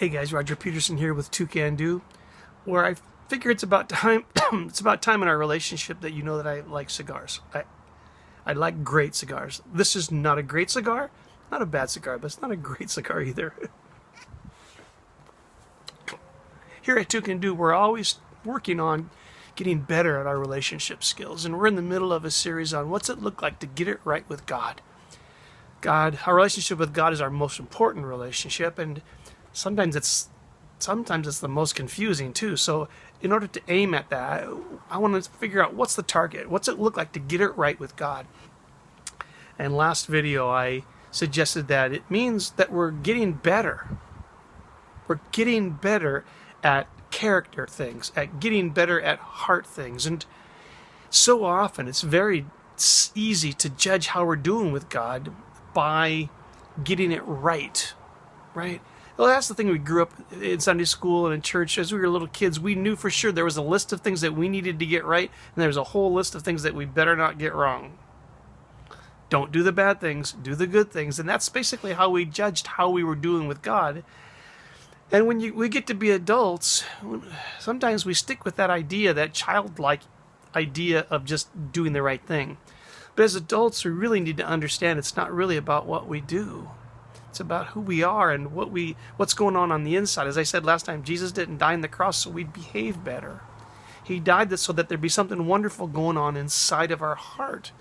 Hey guys, Roger Peterson here with Two Can Do, where I figure it's about time it's about time in our relationship that you know that I like cigars. I like great cigars. This is not a great cigar, not a bad cigar, but it's not a great cigar either. Here at Two Can Do, we're always working on getting better at our relationship skills, and we're in the middle of a series on what's it look like to get it right with God. Our relationship with God is our most important relationship, and sometimes it's the most confusing too. So in order to aim at that, I want to figure out what's the target. What's it look like to get it right with God? And last video I suggested that it means that we're getting better. We're getting better at character things, at getting better at heart things. And so often it's very easy to judge how we're doing with God by getting it right, right? Well, that's the thing. We grew up in Sunday school and in church as we were little kids. We knew for sure there was a list of things that we needed to get right, and there was a whole list of things that we better not get wrong. Don't do the bad things, do the good things. And that's basically how we judged how we were doing with God. And when we get to be adults, sometimes we stick with that idea, that childlike idea of just doing the right thing. But as adults, we really need to understand it's not really about what we do. It's about who we are and what's going on the inside. As I said last time, Jesus didn't die on the cross so we'd behave better. He died so that there'd be something wonderful going on inside of our heart.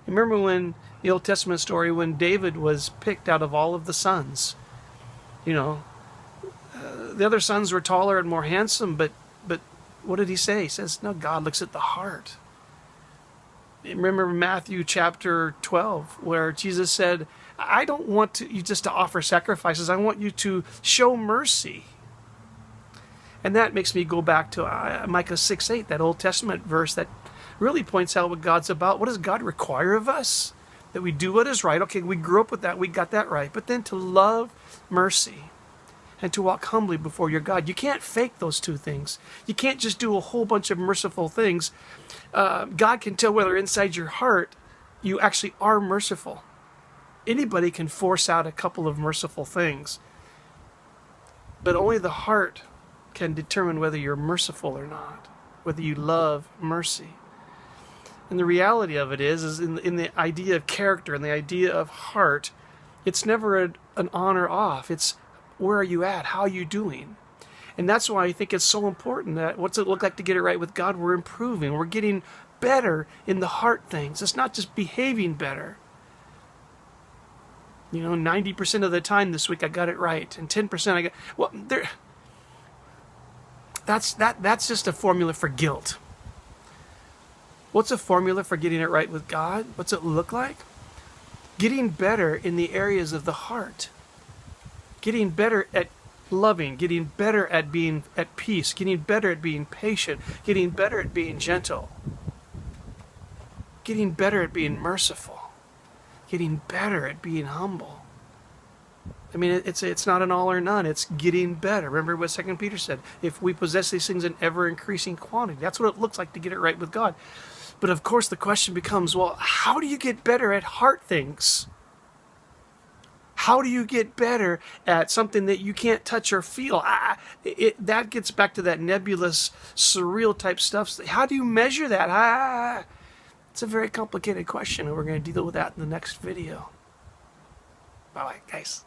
Remember when the Old Testament story, when David was picked out of all of the sons? The other sons were taller and more handsome, but what did he say? He says, no, God looks at the heart. Remember Matthew chapter 12, where Jesus said, I don't want you just to offer sacrifices. I want you to show mercy. And that makes me go back to Micah 6:8, that Old Testament verse that really points out what God's about. What does God require of us? That we do what is right. Okay, we grew up with that. We got that right. But then to love mercy and to walk humbly before your God. You can't fake those two things. You can't just do a whole bunch of merciful things. God can tell whether inside your heart you actually are merciful. Anybody can force out a couple of merciful things, but only the heart can determine whether you're merciful or not, whether you love mercy. And the reality of it is in the idea of character and the idea of heart, it's never an on or off. It's where are you at? How are you doing? And that's why I think it's so important that what's it look like to get it right with God? We're improving. We're getting better in the heart things. It's not just behaving better. 90% of the time this week I got it right, and 10% I got... Well, that's just a formula for guilt. What's a formula for getting it right with God? What's it look like? Getting better in the areas of the heart. Getting better at loving, getting better at being at peace, getting better at being patient, getting better at being gentle, getting better at being merciful, getting better at being humble. I mean, it's not an all or none. It's getting better. Remember what 2 Peter said, if we possess these things in ever-increasing quantity. That's what it looks like to get it right with God. But of course the question becomes, well, how do you get better at heart things? How do you get better at something that you can't touch or feel? That gets back to that nebulous, surreal type stuff. How do you measure that? It's a very complicated question, and we're going to deal with that in the next video. Bye-bye, guys.